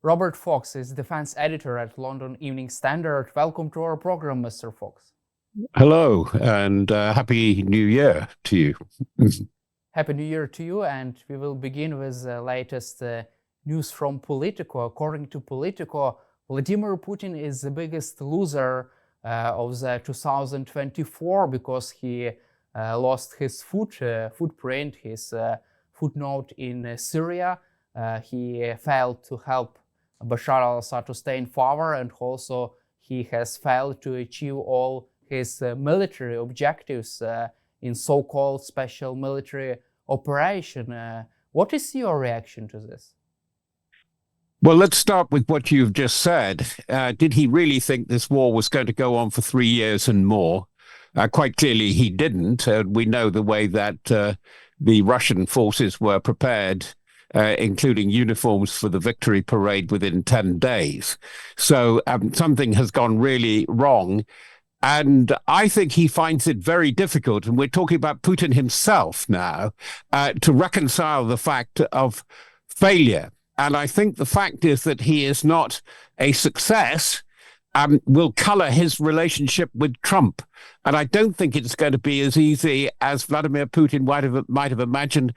Robert Fox is defense editor at London Evening Standard. Welcome to our program, Mr. Fox. Hello, and Happy New Year to you. Happy New Year to you, and we will begin with the latest news from Politico. According to Politico, Vladimir Putin is the biggest loser of the 2024 because he lost his footprint, his footnote in Syria. He failed to help Bashar al-Assad to stay in power, and also he has failed to achieve all his military objectives in so-called special military operation. What is your reaction to this? Well, let's start with what you've just said. Did he really think this war was going to go on for 3 years and more? Quite clearly he didn't. We know the way that the Russian forces were prepared, including uniforms for the victory parade within 10 days. So something has gone really wrong. And I think he finds it very difficult, and we're talking about Putin himself now, to reconcile the fact of failure. And I think the fact is that he is not a success, will color his relationship with Trump. And I don't think it's going to be as easy as Vladimir Putin might have imagined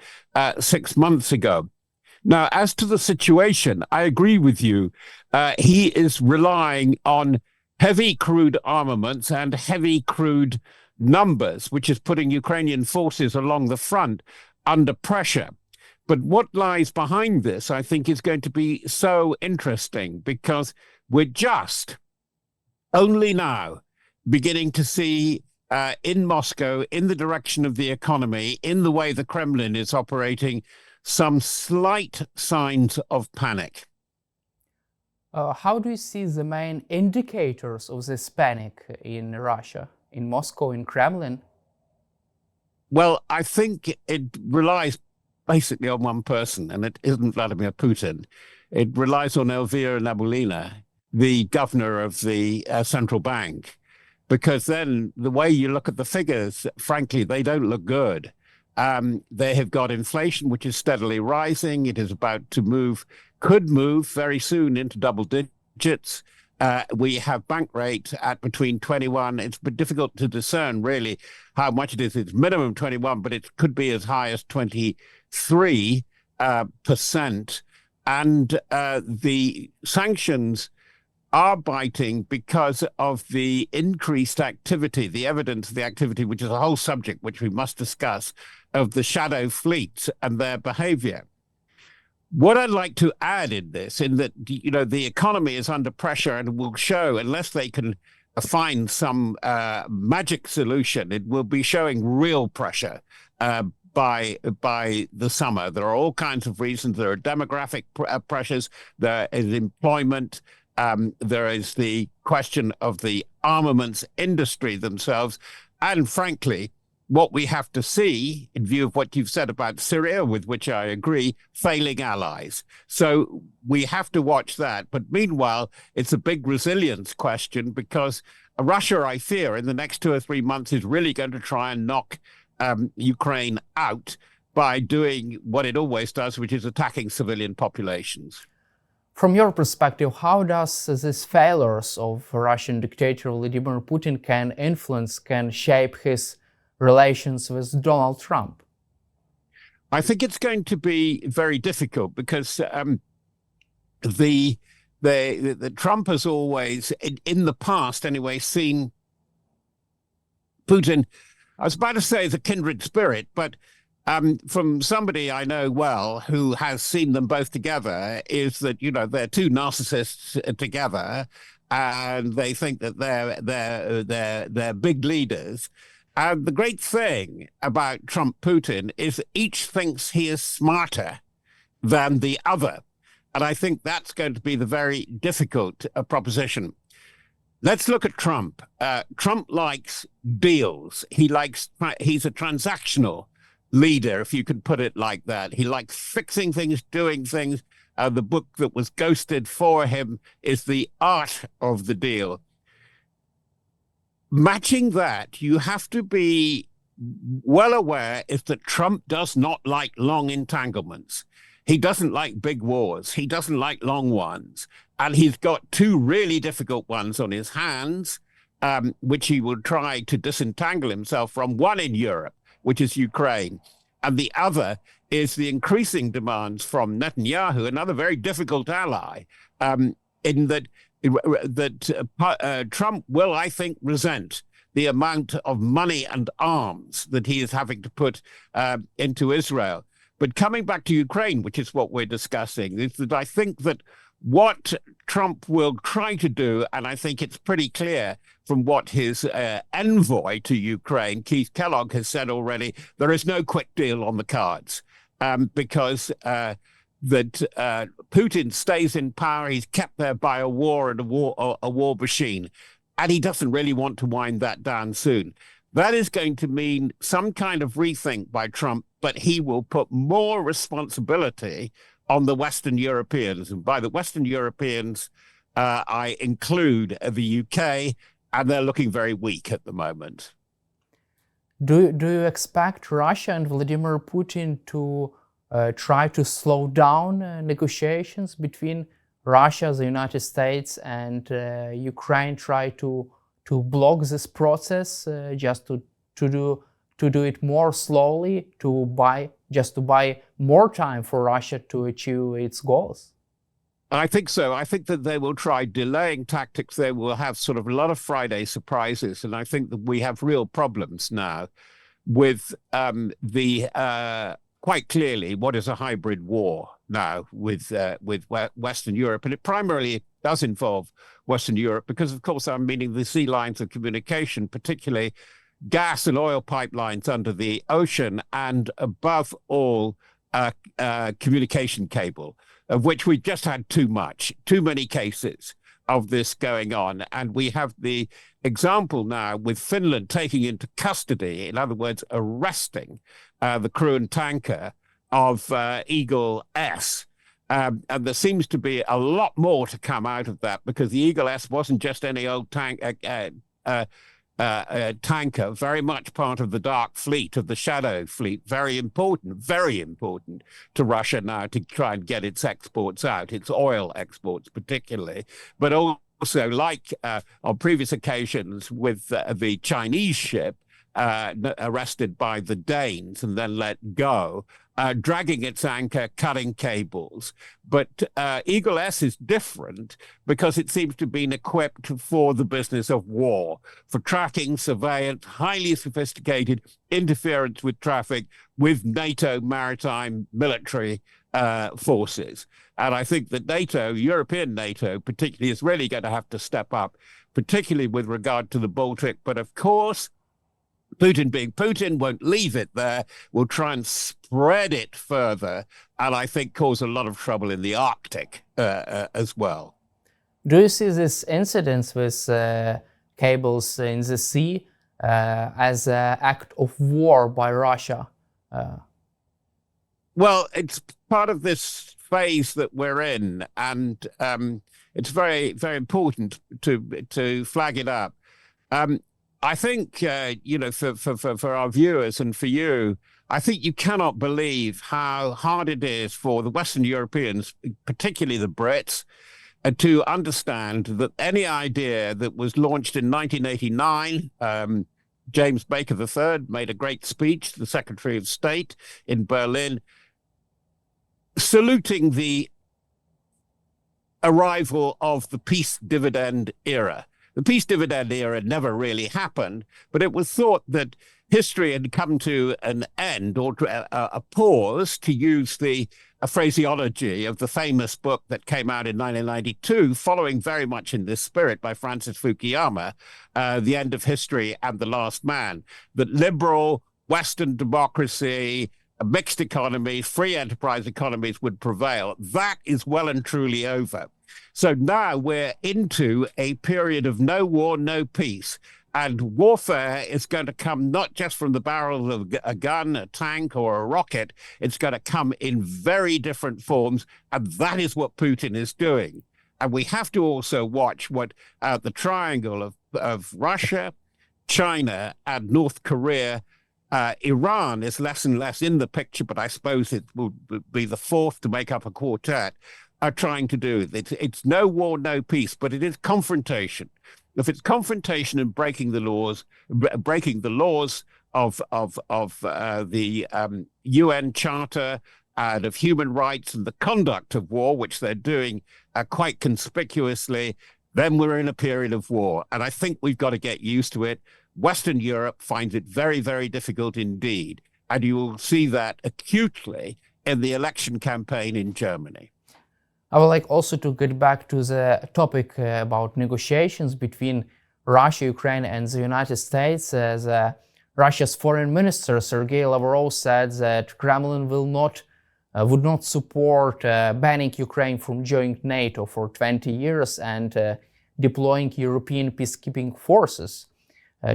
6 months ago. Now, as to the situation, I agree with you. He is relying on heavy crude armaments and heavy crude numbers, which is putting Ukrainian forces along the front under pressure. But what lies behind this, I think, is going to be so interesting, because we're just only now beginning to see in Moscow, in the direction of the economy, in the way the Kremlin is operating, some slight signs of panic. How do you see the main indicators of this panic in Russia, in Moscow, in Kremlin? Well, I think it relies basically on one person, and it isn't Vladimir Putin. It relies on Elvira Nabiullina, the governor of the central bank, because then the way you look at the figures, frankly, they don't look good. They have got inflation, which is steadily rising. It is about to could move very soon into double digits. We have bank rate at between 21. It's been difficult to discern really how much it is. It's minimum 21, but it could be as high as 23%. And the sanctions are biting because of the increased activity, the evidence of the activity, which is a whole subject which we must discuss, of the shadow fleets and their behavior. What I'd like to add in this, in that, you know, the economy is under pressure and will show, unless they can find some magic solution, it will be showing real pressure by the summer. There are all kinds of reasons. There are demographic pressures. There is employment. There is the question of the armaments industry themselves. And frankly, what we have to see, in view of what you've said about Syria, with which I agree, failing allies. So we have to watch that. But meanwhile, it's a big resilience question, because Russia, I fear, in the next 2 or 3 months is really going to try and knock Ukraine out by doing what it always does, which is attacking civilian populations. From your perspective, how does this failures of Russian dictator Vladimir Putin can shape his relations with Donald Trump? I think it's going to be very difficult, because the Trump has always, in the past anyway, seen Putin, I was about to say, as a kindred spirit, but from somebody I know well who has seen them both together, is that, you know, they're two narcissists together, and they think that they're big leaders. And the great thing about Trump-Putin is that each thinks he is smarter than the other. And I think that's going to be the very difficult proposition. Let's look at Trump. Trump likes deals. He's a transactional leader, if you could put it like that. He likes fixing things, doing things. The book that was ghosted for him is The Art of the Deal. Matching that, you have to be well aware is that Trump does not like long entanglements. He doesn't like big wars. He doesn't like long ones. And he's got two really difficult ones on his hands, which he will try to disentangle himself from. One in Europe, which is Ukraine. And the other is the increasing demands from Netanyahu, another very difficult ally, in that Trump will, I think, resent the amount of money and arms that he is having to put into Israel. But coming back to Ukraine, which is what we're discussing, is that I think that what Trump will try to do, and I think it's pretty clear from what his envoy to Ukraine, Keith Kellogg, has said already, there is no quick deal on the cards, because Putin stays in power. He's kept there by a war and a war machine, and he doesn't really want to wind that down soon. That is going to mean some kind of rethink by Trump, but he will put more responsibility on the Western Europeans. And by the Western Europeans, I include the UK, and they're looking very weak at the moment. Do you expect Russia and Vladimir Putin to try to slow down negotiations between Russia, the United States, and Ukraine, try to block this process, just to do it more slowly, to buy more time for Russia to achieve its goals? I think so. I think that they will try delaying tactics. They will have sort of a lot of Friday surprises. And I think that we have real problems now with quite clearly what is a hybrid war now with Western Europe. And it primarily does involve Western Europe because, of course, I'm meaning the sea lines of communication, particularly gas and oil pipelines under the ocean, and above all, communication cable, of which we just had too many cases of this going on. And we have the example now with Finland taking into custody, in other words, arresting the crew and tanker of Eagle S. And there seems to be a lot more to come out of that, because the Eagle S wasn't just any old tanker, very much part of the dark fleet, of the shadow fleet, very important to Russia now to try and get its exports out, its oil exports particularly, but also like on previous occasions with the Chinese ship arrested by the Danes and then let go, dragging its anchor, cutting cables. But Eagle S is different because it seems to have been equipped for the business of war, for tracking, surveillance, highly sophisticated interference with traffic with NATO maritime military forces. And I think that NATO, European NATO particularly, is really going to have to step up, particularly with regard to the Baltic. But of course, Putin being Putin won't leave it there, will try and spread it further, and I think cause a lot of trouble in the Arctic as well. Do you see this incident with cables in the sea as an act of war by Russia? Well, it's part of this phase that we're in, and it's very, very important to flag it up. I think, for our viewers and for you, I think you cannot believe how hard it is for the Western Europeans, particularly the Brits, to understand that any idea that was launched in 1989, James Baker III made a great speech, the Secretary of State in Berlin, saluting the arrival of the peace dividend era. The peace dividend era never really happened, but it was thought that history had come to an end, or to a pause, to use the phraseology of the famous book that came out in 1992, following very much in this spirit by Francis Fukuyama, The End of History and the Last Man, that liberal Western democracy, mixed economies, free enterprise economies would prevail. That is well and truly over. So now we're into a period of no war, no peace. And warfare is going to come not just from the barrel of a gun, a tank, or a rocket. It's going to come in very different forms. And that is what Putin is doing. And we have to also watch what the triangle of Russia, China, and North Korea Iran is less and less in the picture, but I suppose it will be the fourth to make up a quartet, are trying to do. It's no war, no peace, but it is confrontation. If it's confrontation and breaking the laws of the UN Charter and of human rights and the conduct of war, which they're doing quite conspicuously, then we're in a period of war. And I think we've got to get used to it. Western Europe finds it very, very difficult indeed. And you will see that acutely in the election campaign in Germany. I would like also to get back to the topic about negotiations between Russia, Ukraine, and the United States. Russia's foreign minister Sergei Lavrov said that Kremlin would not support banning Ukraine from joining NATO for 20 years and deploying European peacekeeping forces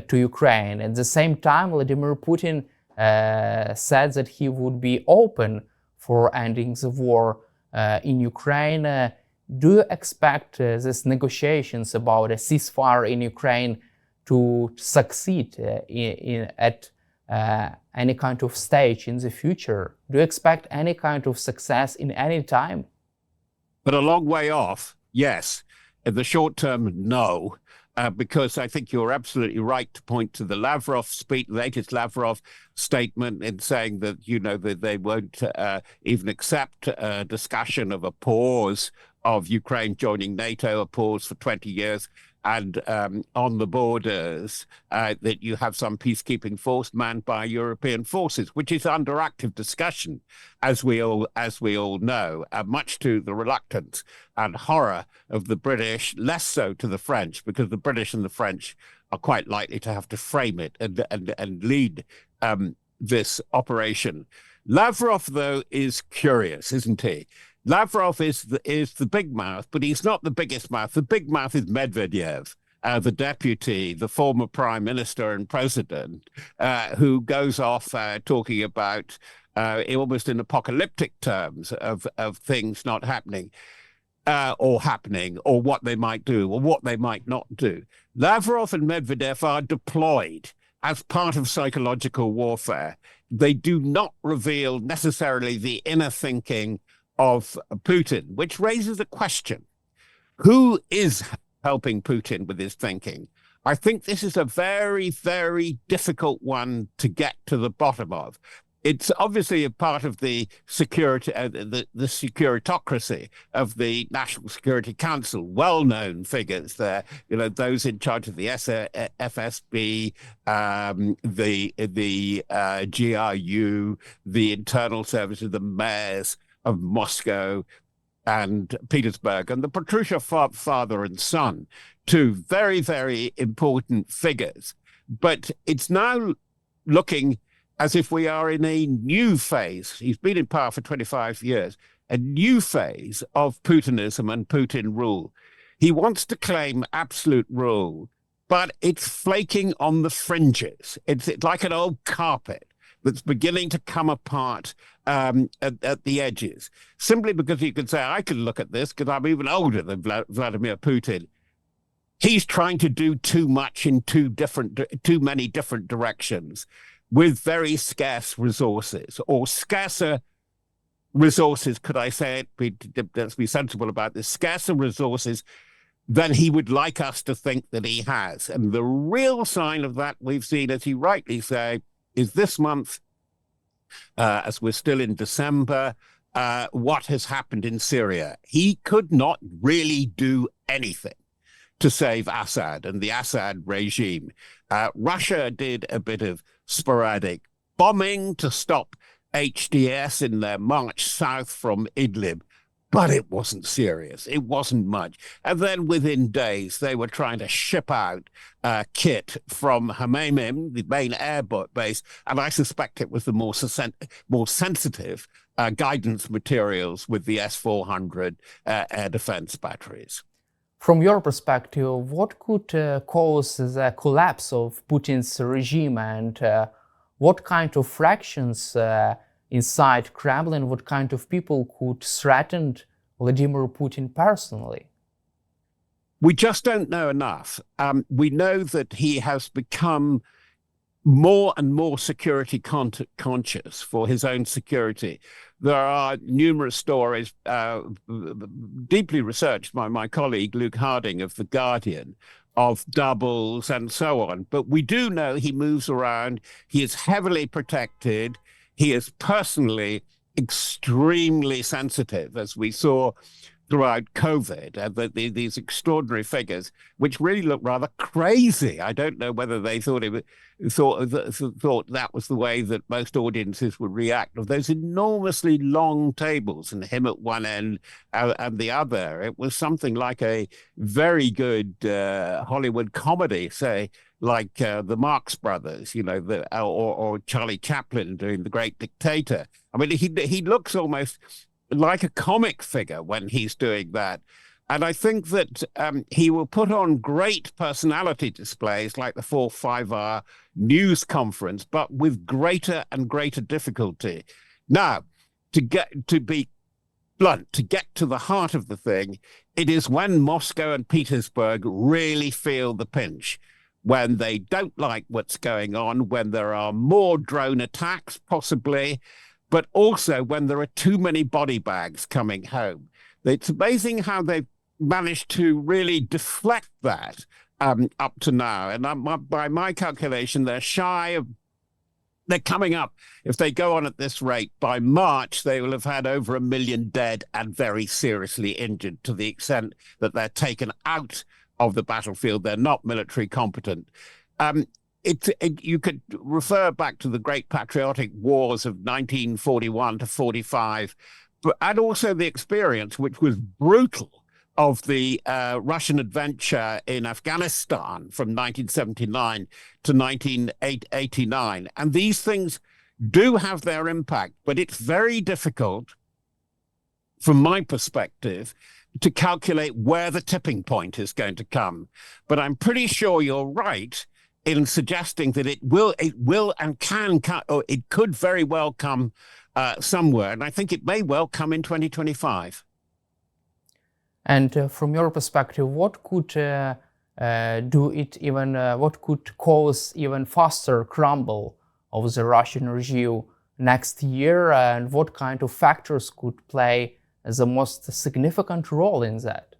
to Ukraine. At the same time, Vladimir Putin said that he would be open for ending the war in Ukraine. Do you expect these negotiations about a ceasefire in Ukraine to succeed at any kind of stage in the future? Do you expect any kind of success in any time? But a long way off, yes. In the short term, no. Because I think you're absolutely right to point to the Lavrov speech, latest Lavrov statement, in saying that, that they won't even accept a discussion of a pause of Ukraine joining NATO, a pause for 20 years, and on the borders, that you have some peacekeeping force manned by European forces, which is under active discussion, as we all know, much to the reluctance and horror of the British, less so to the French, because the British and the French are quite likely to have to frame it and lead this operation. Lavrov, though, is curious, isn't he? Lavrov is the big mouth, but he's not the biggest mouth. The big mouth is Medvedev, the deputy, the former prime minister and president, who goes off talking about almost in apocalyptic terms of things not happening, or happening, or what they might do, or what they might not do. Lavrov and Medvedev are deployed as part of psychological warfare. They do not reveal necessarily the inner thinking of Putin, which raises a question. Who is helping Putin with his thinking? I think this is a very, very difficult one to get to the bottom of. It's obviously a part of the security, the securitocracy of the National Security Council, well-known figures there, those in charge of the FSB, the GRU, the internal services, the mayors of Moscow and Petersburg, and the Patrusha father and son, two very, very important figures. But it's now looking as if we are in a new phase. He's been in power for 25 years, a new phase of Putinism and Putin rule. He wants to claim absolute rule, but it's flaking on the fringes. It's like an old carpet that's beginning to come apart at the edges, simply because you can say, I can look at this because I'm even older than Vladimir Putin. He's trying to do too much in too many different directions with very scarce resources, or scarcer resources, could I say it? Let's be sensible about this. Scarcer resources than he would like us to think that he has. And the real sign of that we've seen, as you rightly say, is this month, as we're still in December, what has happened in Syria. He could not really do anything to save Assad and the Assad regime. Russia did a bit of sporadic bombing to stop HDS in their march south from Idlib, but it wasn't serious. It wasn't much. And then within days, they were trying to ship out kit from Hamamim, the main air base, and I suspect it was the more sensitive guidance materials with the S-400 air defense batteries. From your perspective, what could cause the collapse of Putin's regime, and what kind of fractions inside Kremlin, what kind of people could threaten Vladimir Putin personally? We just don't know enough. We know that he has become more and more security conscious for his own security. There are numerous stories, deeply researched by my colleague Luke Harding of The Guardian, of doubles and so on. But we do know he moves around. He is heavily protected. He is personally extremely sensitive, as we saw throughout COVID, these extraordinary figures, which really look rather crazy. I don't know whether they thought that was the way that most audiences would react. Of those enormously long tables and him at one end and the other, it was something like a very good Hollywood comedy, say, like the Marx Brothers, or Charlie Chaplin doing The Great Dictator. I mean, he looks almost like a comic figure when he's doing that. And I think that he will put on great personality displays like the 4-5 hour news conference, but with greater and greater difficulty. Now, to be blunt, to get to the heart of the thing, it is when Moscow and Petersburg really feel the pinch, when they don't like what's going on, when there are more drone attacks, possibly, but also when there are too many body bags coming home. It's amazing how they've managed to really deflect that up to now. And by my calculation, they're coming up. If they go on at this rate, by March, they will have had over 1 million dead and very seriously injured, to the extent that they're taken out of the battlefield. They're not military competent. You could refer back to the Great Patriotic Wars of 1941 to 45, and also the experience, which was brutal, of the Russian adventure in Afghanistan from 1979 to 1989. And these things do have their impact, but it's very difficult, from my perspective, to calculate where the tipping point is going to come. But I'm pretty sure you're right in suggesting that it will and can, or it could very well come somewhere. And I think it may well come in 2025. And from your perspective, what could what could cause even faster crumble of the Russian regime next year? And what kind of factors could play the most significant role in that?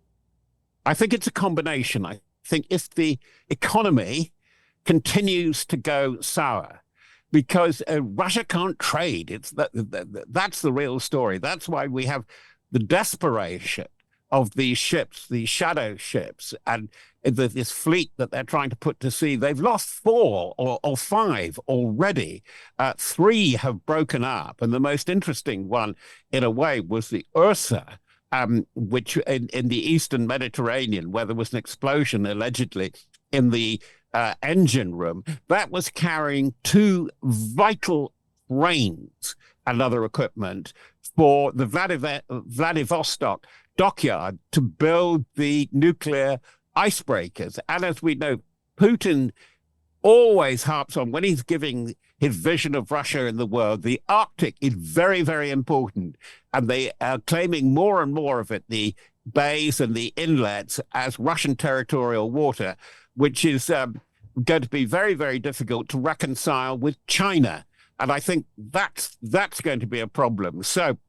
I think it's a combination. I think if the economy continues to go sour, because Russia can't trade. That's the real story. That's why we have the desperation of these ships, these shadow ships, and this fleet that they're trying to put to sea. They've lost 4 or 5 already. 3 have broken up. And the most interesting one, in a way, was the Ursa, which in the Eastern Mediterranean, where there was an explosion, allegedly, in the engine room, that was carrying 2 vital cranes and other equipment for the Vladivostok dockyard to build the nuclear icebreakers. And as we know, Putin always harps on, when he's giving his vision of Russia in the world, the Arctic is very, very important. And they are claiming more and more of it, the bays and the inlets, as Russian territorial water, which is going to be very, very difficult to reconcile with China. And I think that's going to be a problem. So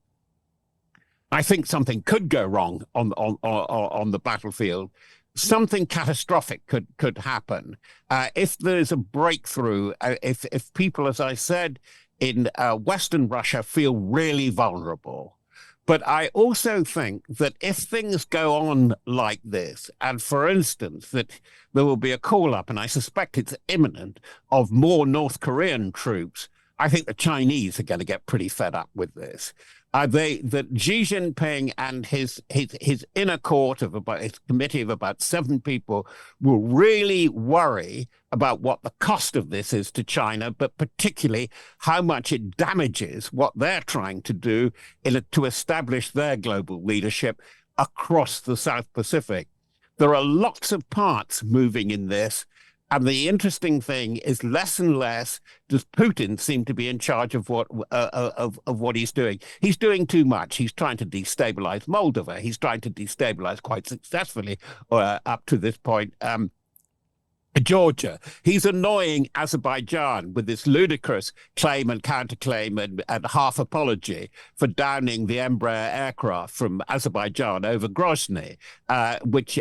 I think something could go wrong on the battlefield. Something catastrophic could happen if there's a breakthrough. If people, as I said, in Western Russia feel really vulnerable. But I also think that if things go on like this, and for instance, that there will be a call up, and I suspect it's imminent, of more North Korean troops, I think the Chinese are going to get pretty fed up with this. That Xi Jinping and his inner court of about his committee of about 7 people will really worry about what the cost of this is to China, but particularly how much it damages what they're trying to do to establish their global leadership across the South Pacific. There are lots of parts moving in this. And the interesting thing is, less and less does Putin seem to be in charge of what he's doing. He's doing too much. He's trying to destabilize Moldova. He's trying to destabilize quite successfully up to this point Georgia. He's annoying Azerbaijan with this ludicrous claim and counterclaim and half apology for downing the Embraer aircraft from Azerbaijan over Grozny, which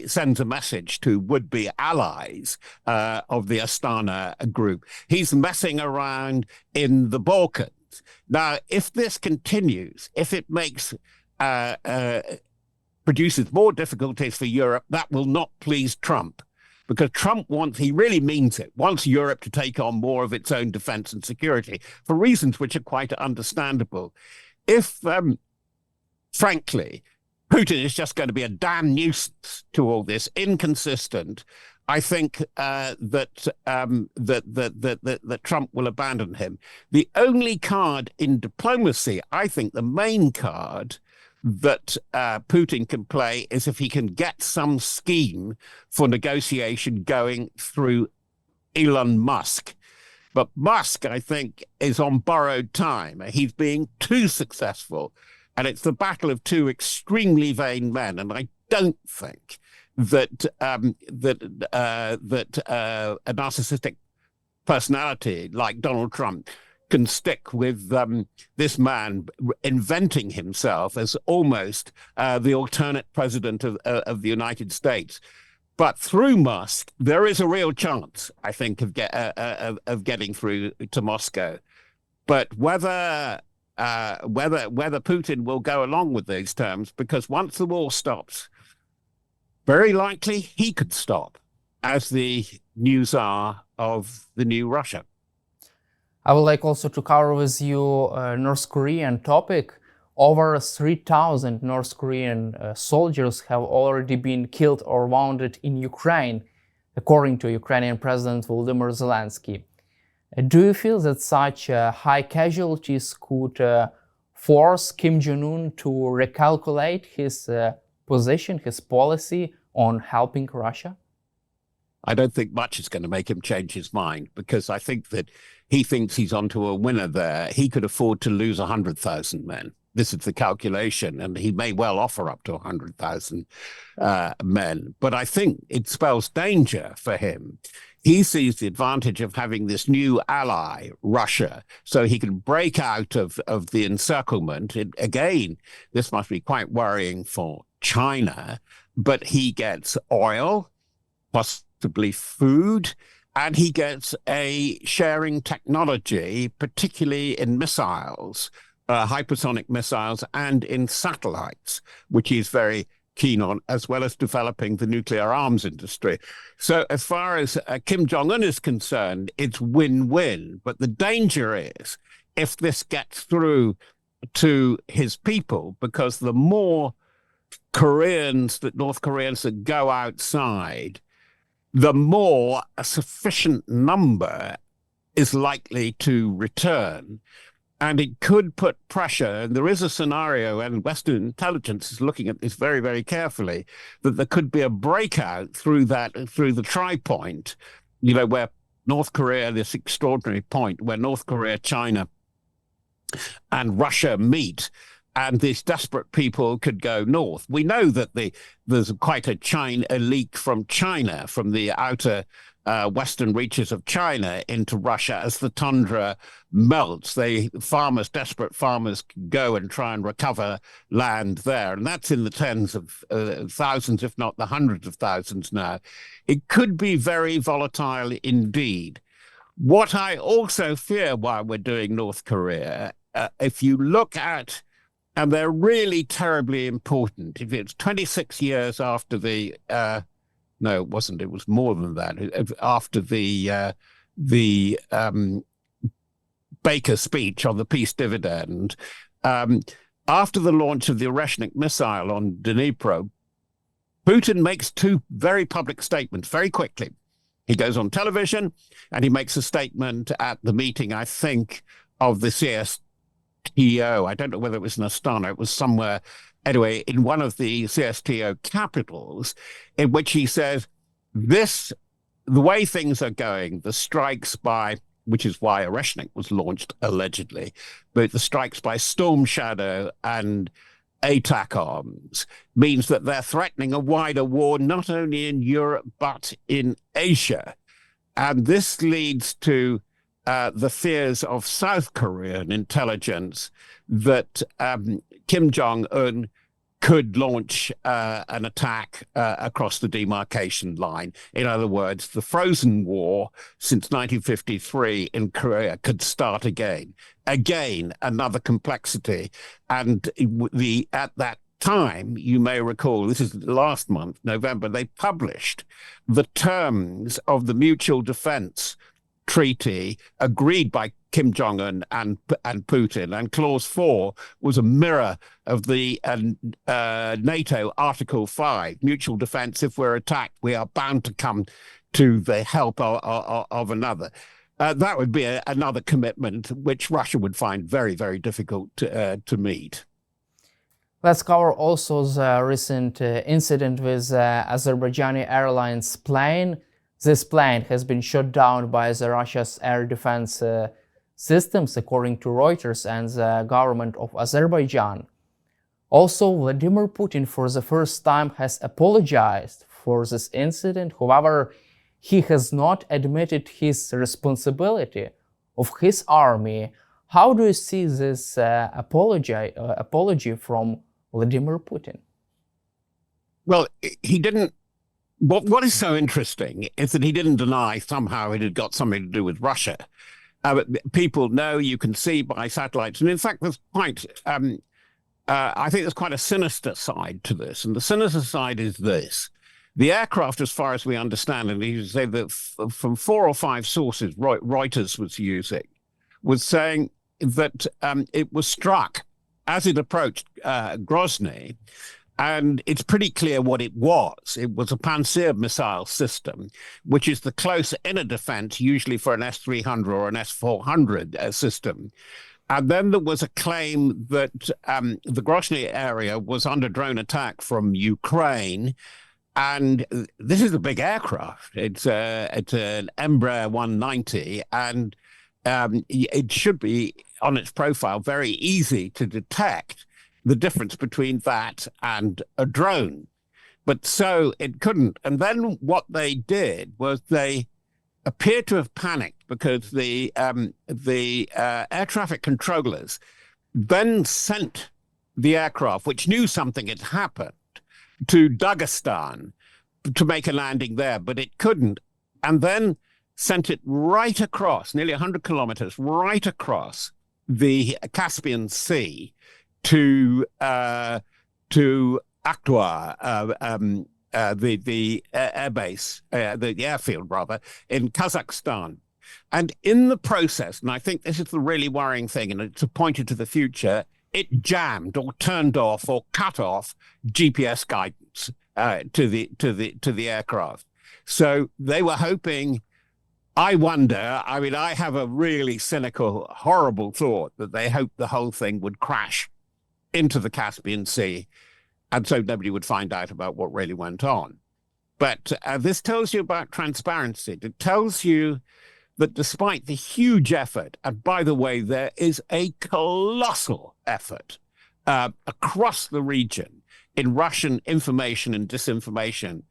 sends a message to would-be allies of the Astana group. He's messing around in the Balkans. Now, if this continues, if it makes produces more difficulties for Europe, that will not please Trump. Because Trump he really means it, wants Europe to take on more of its own defense and security for reasons which are quite understandable. If, frankly, Putin is just going to be a damn nuisance to all this, inconsistent, I think that Trump will abandon him. The only card in diplomacy, I think the main card that Putin can play is if he can get some scheme for negotiation going through Elon Musk. But Musk, I think, is on borrowed time. He's being too successful. And it's the battle of two extremely vain men. And I don't think that a narcissistic personality like Donald Trump can stick with this man inventing himself as almost the alternate president of the United States. But through Musk, there is a real chance, I think, of getting through to Moscow. But whether Putin will go along with these terms, because once the war stops, very likely he could stop as the new czar of the new Russia. I would like also to cover with you North Korean topic. Over 3,000 North Korean soldiers have already been killed or wounded in Ukraine, according to Ukrainian President Volodymyr Zelensky. Do you feel that such high casualties could force Kim Jong-un to recalculate his position, his policy on helping Russia? I don't think much is going to make him change his mind, because I think that he thinks he's onto a winner there. He could afford to lose 100,000 men. This is the calculation, and he may well offer up to 100,000 men. But I think it spells danger for him. He sees the advantage of having this new ally, Russia, so he can break out of the encirclement. Again, this must be quite worrying for China, but he gets oil, possibly food, and he gets a sharing technology, particularly in missiles, hypersonic missiles, and in satellites, which he's very keen on, as well as developing the nuclear arms industry. So as far as Kim Jong-un is concerned, it's win-win. But the danger is if this gets through to his people, because the more North Koreans that go outside, the more a sufficient number is likely to return. And it could put pressure, and there is a scenario, and Western intelligence is looking at this very, very carefully, that there could be a breakout through the tri-point, where North Korea, this extraordinary point where North Korea, China, and Russia meet, and these desperate people could go north. We know that there's quite a leak from China, from the outer western reaches of China into Russia as the tundra melts. Desperate farmers go and try and recover land there. And that's in the tens of thousands, if not the hundreds of thousands now. It could be very volatile indeed. What I also fear while we're doing North Korea, if you look at, and they're really terribly important, if it's 26 years after the no, it wasn't. It was more than that. After the Baker speech on the peace dividend, after the launch of the Oreshnik missile on Dnipro, Putin makes two very public statements very quickly. He goes on television and he makes a statement at the meeting, I think, of the CSTO. I don't know whether it was in Astana. It was somewhere. Anyway, in one of the CSTO capitals, in which he says, the way things are going, the strikes which is why Oreshnik was launched allegedly, but the strikes by Storm Shadow and ATAC arms means that they're threatening a wider war, not only in Europe, but in Asia. And this leads to the fears of South Korean intelligence that Kim Jong-un could launch an attack across the demarcation line. In other words, the frozen war since 1953 in Korea could start again. Again, another complexity. And at that time, you may recall, this is last month, November, they published the terms of the mutual defense treaty agreed by Kim Jong-un and Putin, and Clause 4 was a mirror of the NATO Article 5, mutual defense. If we're attacked, we are bound to come to the help of another. That would be another commitment which Russia would find very, very difficult to meet. Let's cover also the recent incident with Azerbaijani Airlines plane. This plane has been shot down by the Russia's air defense systems, according to Reuters and the government of Azerbaijan. Also, Vladimir Putin for the first time has apologized for this incident. However, he has not admitted his responsibility of his army. How do you see this apology from Vladimir Putin? Well, he didn't. What is so interesting is that he didn't deny somehow it had got something to do with Russia. People know, you can see by satellites. And in fact, there's quite, I think there's quite a sinister side to this. And the sinister side is this. The aircraft, as far as we understand, and you say that from 4 or 5 sources Reuters was using, was saying that it was struck as it approached Grozny. And it's pretty clear what it was. It was a Pantsir missile system, which is the close inner defense, usually for an S-300 or an S-400 system. And then there was a claim that the Grozny area was under drone attack from Ukraine. And this is a big aircraft. It's an Embraer 190, and it should be, on its profile, very easy to detect the difference between that and a drone. But so it couldn't. And then what they did was they appeared to have panicked because the air traffic controllers then sent the aircraft, which knew something had happened, to Dagestan to make a landing there, but it couldn't. And then sent it right across, nearly 100 kilometers, right across the Caspian Sea, to Aktau, the airbase, the airfield rather, in Kazakhstan. And in the process, and I think this is the really worrying thing, and it's pointed to the future, it jammed or turned off or cut off GPS guidance to the aircraft. So they were hoping. I wonder. I mean, I have a really cynical, horrible thought that they hoped the whole thing would crash into the Caspian Sea, and so nobody would find out about what really went on. But this tells you about transparency. It tells you that despite the huge effort, and by the way, there is a colossal effort across the region in Russian information and disinformation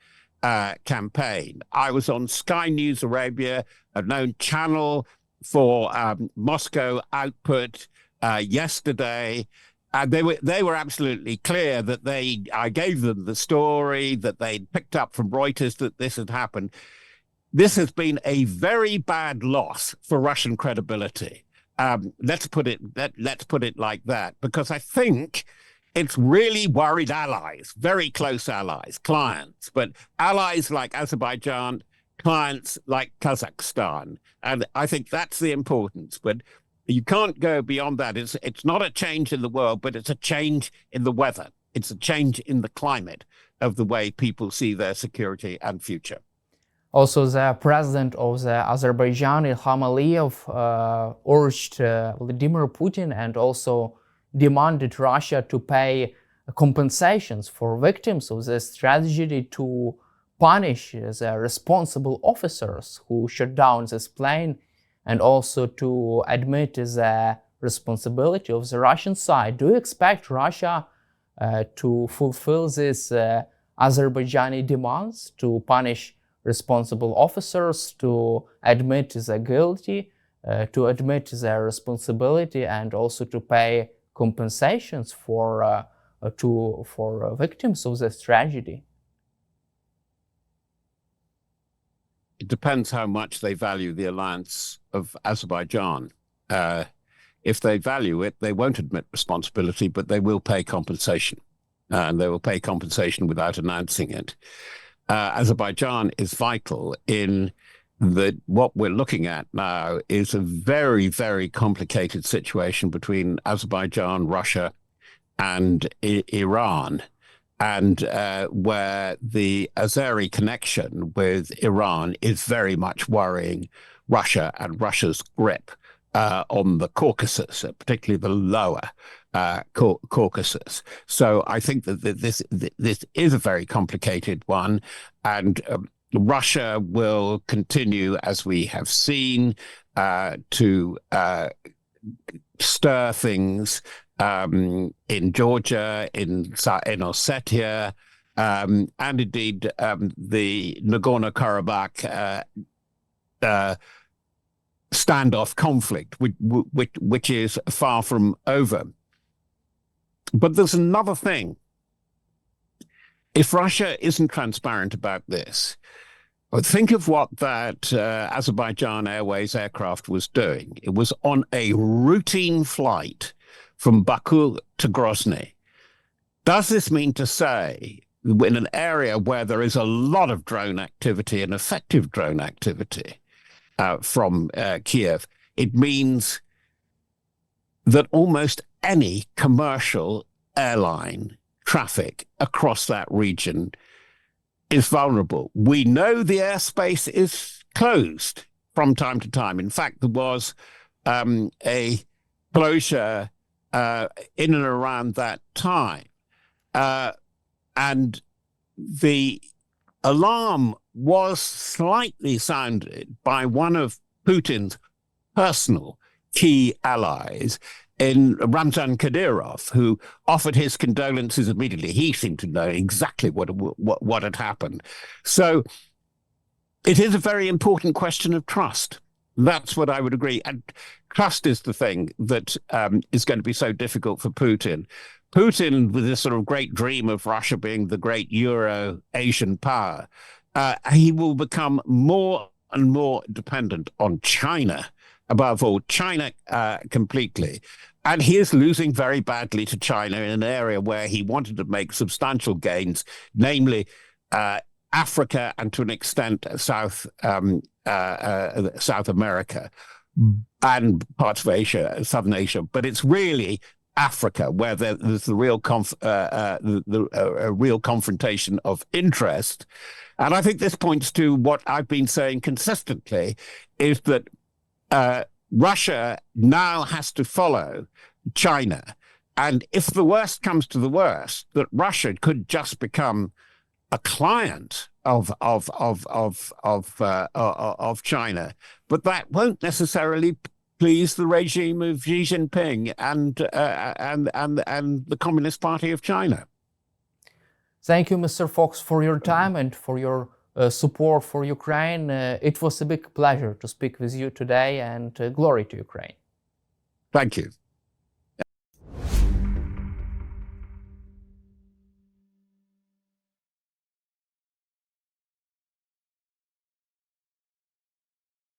campaign. I was on Sky News Arabia, a known channel for Moscow output yesterday. And they were absolutely clear that I gave them the story that they'd picked up from Reuters that this had happened. This has been a very bad loss for Russian credibility. Let's put it like that, because I think it's really worried allies, very close allies, clients, but allies like Azerbaijan, clients like Kazakhstan. And I think that's the importance. But you can't go beyond that. It's not a change in the world, but it's a change in the weather. It's a change in the climate of the way people see their security and future. Also, the president of the Azerbaijan, Ilham Aliyev, urged Vladimir Putin and also demanded Russia to pay compensations for victims of this tragedy, to punish the responsible officers who shot down this plane, and also to admit the responsibility of the Russian side. Do you expect Russia to fulfill these Azerbaijani demands, to punish responsible officers, to admit their guilty, to admit their responsibility, and also to pay compensations for victims of this tragedy? It depends how much they value the alliance of Azerbaijan. If they value it, they won't admit responsibility, but they will pay compensation. And they will pay compensation without announcing it. Azerbaijan is vital in that what we're looking at now is a very, very complicated situation between Azerbaijan, Russia, and Iran, and where the Azeri connection with Iran is very much worrying Russia and Russia's grip on the Caucasus, particularly the lower Caucasus. So I think that this is a very complicated one, and Russia will continue, as we have seen, to stir things in Georgia, in Ossetia, and indeed the Nagorno-Karabakh standoff conflict, which is far from over. But there's another thing. If Russia isn't transparent about this, think of what that Azerbaijan Airways aircraft was doing. It was on a routine flight from Baku to Grozny. Does this mean to say, in an area where there is a lot of drone activity and effective drone activity from Kiev, it means that almost any commercial airline traffic across that region is vulnerable? We know the airspace is closed from time to time. In fact, there was a closure in and around that time. And the alarm was slightly sounded by one of Putin's personal key allies in Ramzan Kadyrov, who offered his condolences immediately. He seemed to know exactly what had happened. So it is a very important question of trust. That's what I would agree. And trust is the thing that is going to be so difficult for Putin. Putin, with this sort of great dream of Russia being the great Euro-Asian power, he will become more and more dependent on China, above all, China completely. And he is losing very badly to China in an area where he wanted to make substantial gains, namely Africa and to an extent South America and parts of Asia, Southern Asia. But it's really Africa where there's the real confrontation of interest. And I think this points to what I've been saying consistently, is that Russia now has to follow China. And if the worst comes to the worst, that Russia could just become a client of China, but that won't necessarily please the regime of Xi Jinping and the Communist Party of China. Thank you, Mr. Fox, for your time and for your support for Ukraine. It was a big pleasure to speak with you today, and glory to Ukraine. Thank you.